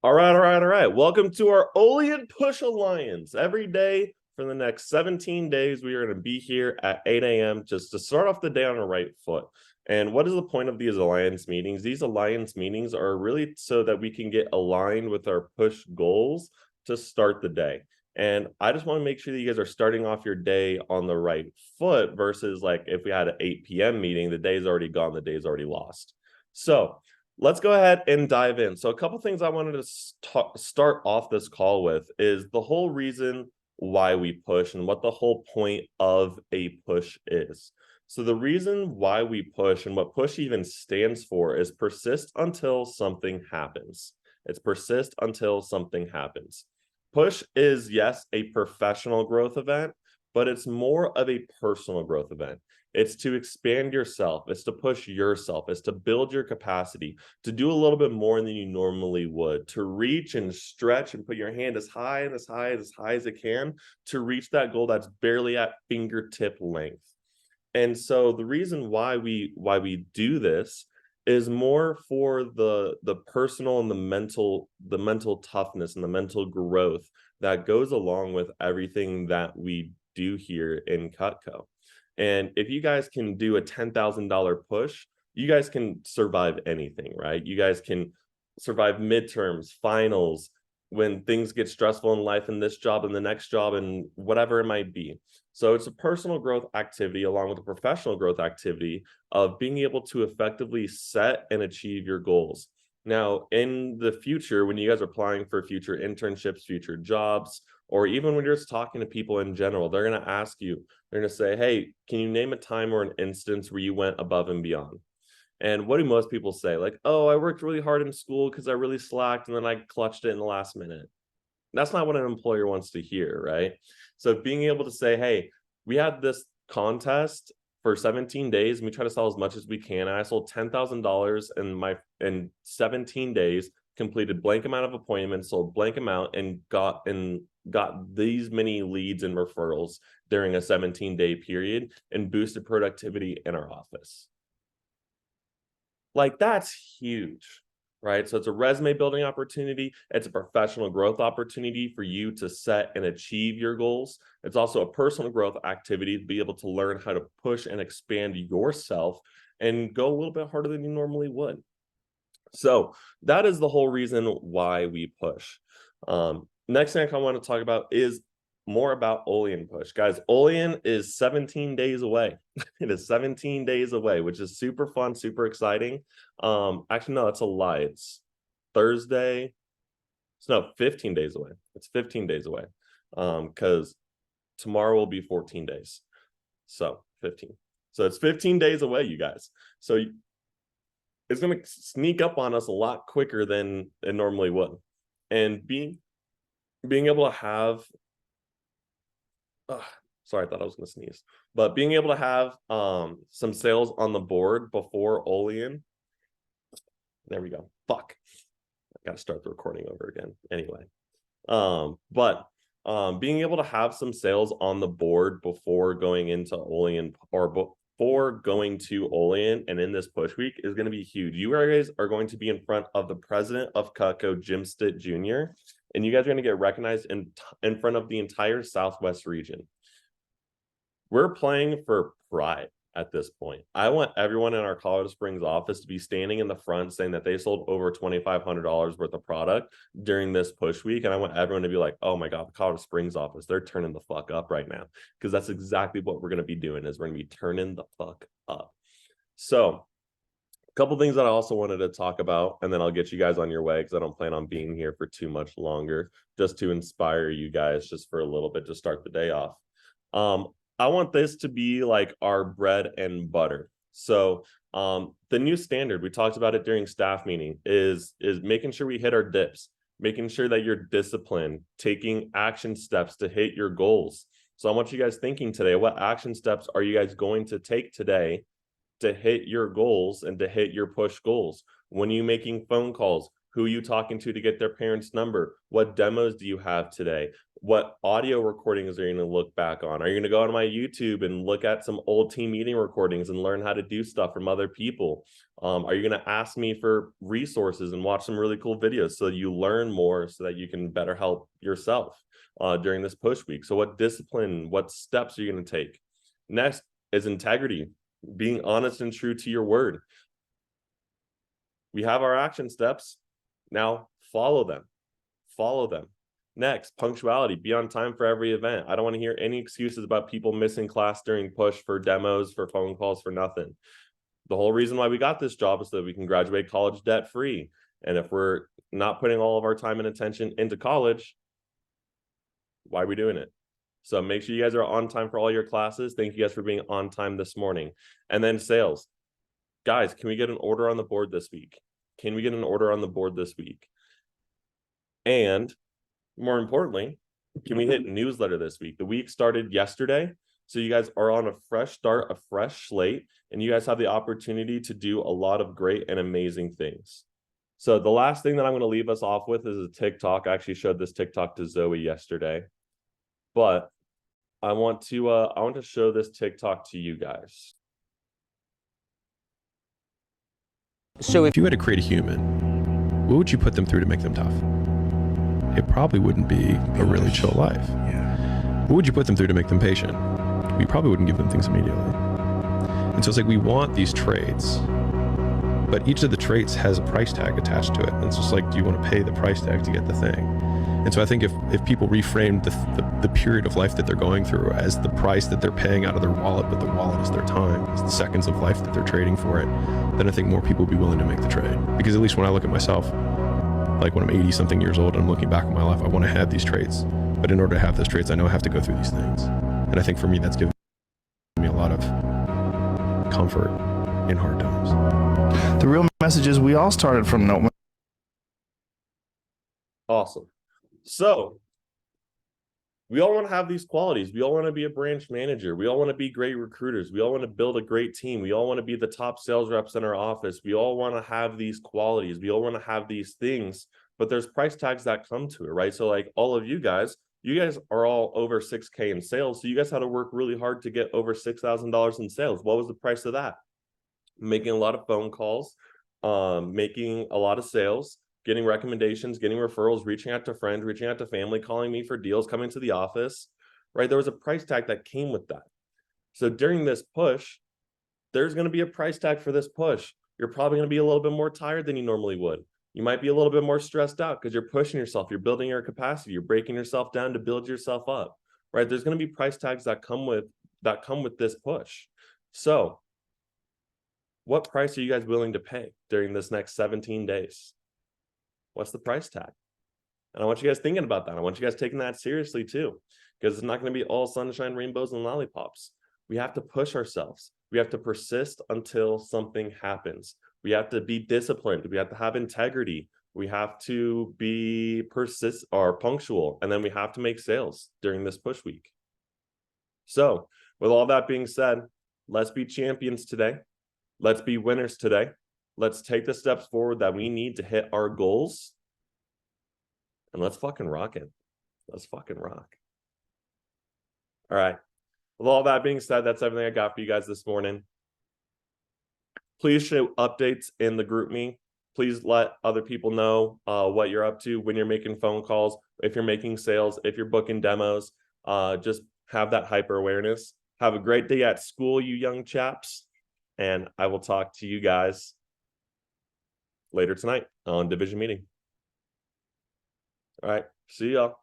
All right. Welcome to our Olean Push Alliance. Every day for the next 17 days, we are going to be here at 8 a.m. just to start off the day on the right foot. And what is the point of these alliance meetings? These alliance meetings are really so that we can get aligned with our push goals to start the day. And I just want to make sure that you guys are starting off your day on the right foot versus like if we had an 8 p.m. meeting, the day's already gone, the day's already lost. So let's go ahead and dive in. So a couple things I wanted to start off this call with is the whole reason why we push and what the whole point of a push is. So the reason why we push and what push even stands for is persist until something happens. It's persist until something happens. Push is, yes, a professional growth event, but it's more of a personal growth event. It's to expand yourself. It's to push yourself. It's to build your capacity, to do a little bit more than you normally would, to reach and stretch and put your hand as high and as high as it can to reach that goal that's barely at fingertip length. And so the reason why we do this is more for the personal and the mental toughness and the mental growth that goes along with everything that we do here in Cutco. And if you guys can do a $10,000 push, you guys can survive anything, right? You guys can survive midterms, finals, when things get stressful in life, in this job and the next job and whatever it might be. So it's a personal growth activity along with a professional growth activity of being able to effectively set and achieve your goals. Now, in the future, when you guys are applying for future internships, future jobs, or even when you're just talking to people in general, they're going to ask you, they're going to say, hey, can you name a time or an instance where you went above and beyond? And what do most people say? Like, oh, I worked really hard in school because I really slacked and then I clutched it in the last minute. That's not what an employer wants to hear, right? So being able to say, hey, we had this contest for 17 days and we try to sell as much as we can. And I sold $10,000 in 17 days, completed blank amount of appointments, sold blank amount, and got these many leads and referrals during a 17-day period and boosted productivity in our office. Like, that's huge, right? So it's a resume building opportunity. It's a professional growth opportunity for you to set and achieve your goals. It's also a personal growth activity to be able to learn how to push and expand yourself and go a little bit harder than you normally would. So that is the whole reason why we push. Next thing I want to talk about is more about Olean push. Guys, Olean is 17 days away. It is 17 days away, which is super fun, super exciting. Actually, no, that's a lie. It's Thursday. It's no 15 days away. It's 15 days away. Because tomorrow will be 14 days. So 15. So it's 15 days away, you guys. So it's going to sneak up on us a lot quicker than it normally would. And being able to have sorry, I thought I was going to sneeze. But being able to have some sales on the board before Olean. There we go. Fuck. I got to start the recording over again. Anyway. Being able to have some sales on the board before going into Olean or before going to Olean and in this push week is going to be huge. You guys are going to be in front of the president of Cutco, Jim Stitt Jr., and you guys are going to get recognized in front of the entire Southwest region. We're playing for pride at this point. I want everyone in our Colorado Springs office to be standing in the front saying that they sold over $2,500 worth of product during this push week. And I want everyone to be like, oh my God, the Colorado Springs office, they're turning the fuck up right now. Because that's exactly what we're going to be doing is we're going to be turning the fuck up. So couple things that I also wanted to talk about, and then I'll get you guys on your way because I don't plan on being here for too much longer, just to inspire you guys just for a little bit to start the day off. I want this to be like our bread and butter. So the new standard, we talked about it during staff meeting, is making sure we hit our dips, making sure that you're disciplined, taking action steps to hit your goals. So I want you guys thinking today, what action steps are you guys going to take today to hit your goals and to hit your push goals? When are you making phone calls? Who are you talking to get their parents' number? What demos do you have today? What audio recordings are you going to look back on? Are you going to go on my YouTube and look at some old team meeting recordings and learn how to do stuff from other people? Are you going to ask me for resources and watch some really cool videos so you learn more so that you can better help yourself during this push week? So what discipline, what steps are you going to take? Next is integrity, being honest and true to your word. We have our action steps. Now follow them. Follow them. Next, punctuality. Be on time for every event. I don't want to hear any excuses about people missing class during push for demos, for phone calls, for nothing. The whole reason why we got this job is so that we can graduate college debt free. And if we're not putting all of our time and attention into college, why are we doing it? So make sure you guys are on time for all your classes. Thank you guys for being on time this morning. And then sales. Guys, can we get an order on the board this week? Can we get an order on the board this week? And more importantly, can we hit newsletter this week? The week started yesterday. So you guys are on a fresh start, a fresh slate, and you guys have the opportunity to do a lot of great and amazing things. So the last thing that I'm going to leave us off with is a TikTok. I actually showed this TikTok to Zoe yesterday, but I want to show this TikTok to you guys. So if you had to create a human, what would you put them through to make them tough? It probably wouldn't be a really chill life. Yeah. What would you put them through to make them patient? We probably wouldn't give them things immediately. And so it's like we want these traits, but each of the traits has a price tag attached to it. And it's just like, do you want to pay the price tag to get the thing? And so I think if people reframe the period of life that they're going through as the price that they're paying out of their wallet, but the wallet is their time, it's the seconds of life that they're trading for it, then I think more people will be willing to make the trade. Because at least when I look at myself, like when I'm 80 something years old and I'm looking back on my life, I want to have these traits. But in order to have those traits, I know I have to go through these things. And I think for me, that's given me a lot of comfort in hard times. The real message is we all started from no. Awesome. So we all want to have these qualities. We all want to be a branch manager. We all want to be great recruiters. We all want to build a great team. We all want to be the top sales reps in our office. We all want to have these qualities. We all want to have these things, but there's price tags that come to it, right? So like all of you guys are all over 6K in sales. So you guys had to work really hard to get over $6,000 in sales. What was the price of that? Making a lot of phone calls, making a lot of sales, getting recommendations, getting referrals, reaching out to friends, reaching out to family, calling me for deals, coming to the office, right? There was a price tag that came with that. So during this push, there's going to be a price tag for this push. You're probably going to be a little bit more tired than you normally would. You might be a little bit more stressed out because you're pushing yourself. You're building your capacity. You're breaking yourself down to build yourself up, right? There's going to be price tags that come with this push. So what price are you guys willing to pay during this next 17 days? What's the price tag? And I want you guys thinking about that. I want you guys taking that seriously too, because it's not going to be all sunshine, rainbows, and lollipops. We have to push ourselves. We have to persist until something happens. We have to be disciplined. We have to have integrity. We have to be punctual. And then we have to make sales during this push week. So with all that being said, let's be champions today. Let's be winners today. Let's take the steps forward that we need to hit our goals. And let's fucking rock it. Let's fucking rock. All right. With all that being said, that's everything I got for you guys this morning. Please share updates in the group me. Please let other people know what you're up to when you're making phone calls, if you're making sales, if you're booking demos. Just have that hyper awareness. Have a great day at school, you young chaps. And I will talk to you guys later tonight on division meeting. All right. See y'all.